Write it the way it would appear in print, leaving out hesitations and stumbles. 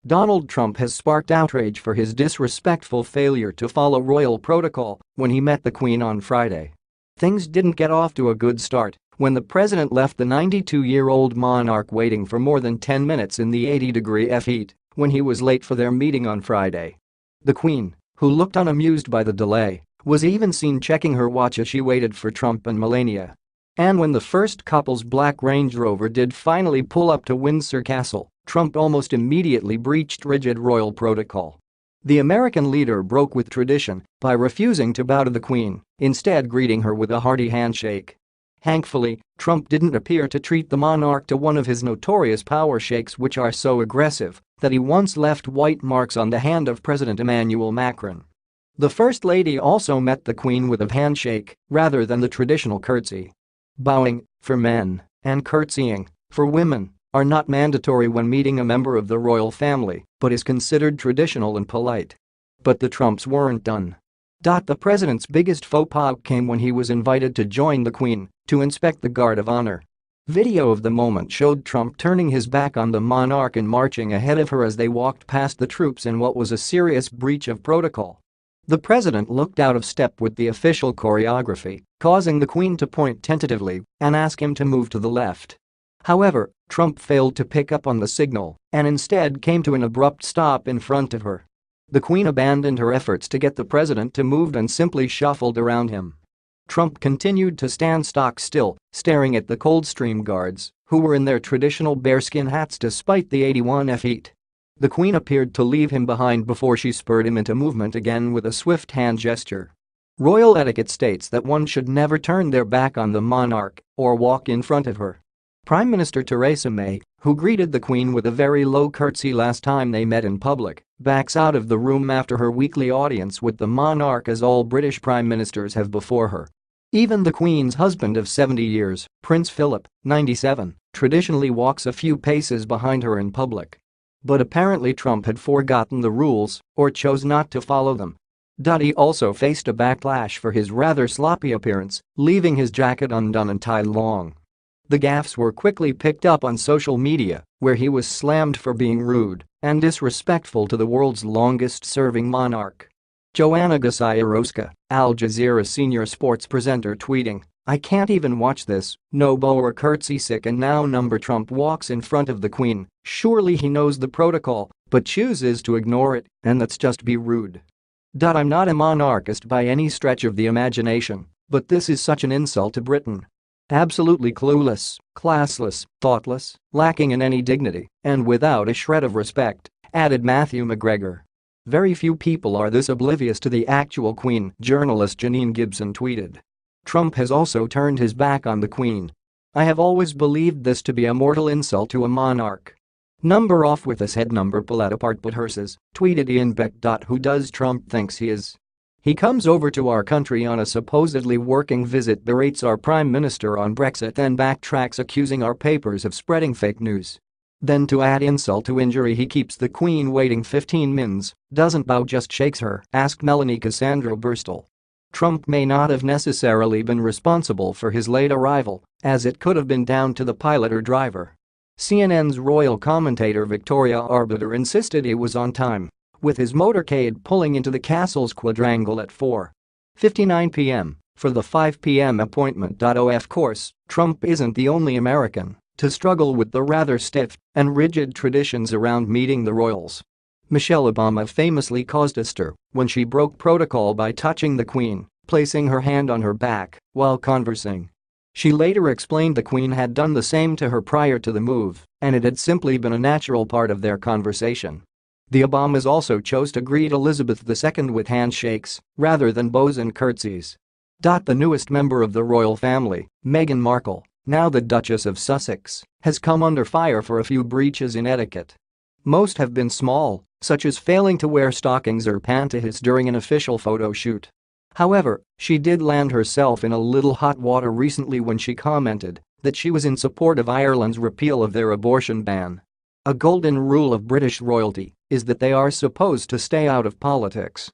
Donald Trump has sparked outrage for his disrespectful failure to follow royal protocol when he met the Queen on Friday. Things didn't get off to a good start when the president left the 92-year-old monarch waiting for more than 10 minutes in the 80-degree F heat when he was late for their meeting on Friday. The Queen, who looked unamused by the delay, was even seen checking her watch as she waited for Trump and Melania. And when the first couple's black Range Rover did finally pull up to Windsor Castle, Trump almost immediately breached rigid royal protocol. The American leader broke with tradition by refusing to bow to the Queen, instead greeting her with a hearty handshake. Thankfully, Trump didn't appear to treat the monarch to one of his notorious power shakes, which are so aggressive that he once left white marks on the hand of President Emmanuel Macron. The First Lady also met the Queen with a handshake rather than the traditional curtsy. Bowing, for men, and curtsying, for women, are not mandatory when meeting a member of the royal family but is considered traditional and polite. But the Trumps weren't done. The president's biggest faux pas came when he was invited to join the Queen to inspect the Guard of Honor. Video of the moment showed Trump turning his back on the monarch and marching ahead of her as they walked past the troops in what was a serious breach of protocol. The president looked out of step with the official choreography, causing the Queen to point tentatively and ask him to move to the left. However, Trump failed to pick up on the signal and instead came to an abrupt stop in front of her. The Queen abandoned her efforts to get the president to move and simply shuffled around him. Trump continued to stand stock still, staring at the Coldstream Guards, who were in their traditional bearskin hats despite the 81 F heat. The Queen appeared to leave him behind before she spurred him into movement again with a swift hand gesture. Royal etiquette states that one should never turn their back on the monarch or walk in front of her. Prime Minister Theresa May, who greeted the Queen with a very low curtsy last time they met in public, backs out of the room after her weekly audience with the monarch, as all British prime ministers have before her. Even the Queen's husband of 70 years, Prince Philip, 97, traditionally walks a few paces behind her in public. But apparently Trump had forgotten the rules or chose not to follow them. He also faced a backlash for his rather sloppy appearance, leaving his jacket undone and tied long. The gaffes were quickly picked up on social media, where he was slammed for being rude and disrespectful to the world's longest-serving monarch. Joanna Gasiorowska, Al Jazeera senior sports presenter, tweeting, "I can't even watch this, no bow or curtsy, sick and now number. Trump walks in front of the Queen, surely he knows the protocol, but chooses to ignore it, and that's just be rude. I'm not a monarchist by any stretch of the imagination, but this is such an insult to Britain. Absolutely clueless, classless, thoughtless, lacking in any dignity, and without a shred of respect," added Matthew McGregor. "Very few people are this oblivious to the actual Queen," journalist Janine Gibson tweeted. Trump has also turned his back on the Queen. "I have always believed this to be a mortal insult to a monarch. Number off with his head, number pull it apart but hearses," tweeted Ian Beck. "Who does Trump thinks he is? He comes over to our country on a supposedly working visit, berates our prime minister on Brexit, then backtracks accusing our papers of spreading fake news. Then to add insult to injury he keeps the Queen waiting 15 mins, doesn't bow, just shakes her," asked Melanie Cassandra Burstel. Trump may not have necessarily been responsible for his late arrival, as it could have been down to the pilot or driver. CNN's royal commentator Victoria Arbiter insisted he was on time, with his motorcade pulling into the castle's quadrangle at 4:59 p.m. for the 5 p.m. appointment. Of course, Trump isn't the only American to struggle with the rather stiff and rigid traditions around meeting the royals. Michelle Obama famously caused a stir when she broke protocol by touching the Queen, placing her hand on her back while conversing. She later explained the Queen had done the same to her prior to the move, and it had simply been a natural part of their conversation. The Obamas also chose to greet Elizabeth II with handshakes rather than bows and curtsies. The newest member of the royal family, Meghan Markle, now the Duchess of Sussex, has come under fire for a few breaches in etiquette. Most have been small, such as failing to wear stockings or pantyhose during an official photo shoot. However, she did land herself in a little hot water recently when she commented that she was in support of Ireland's repeal of their abortion ban. A golden rule of British royalty is that they are supposed to stay out of politics.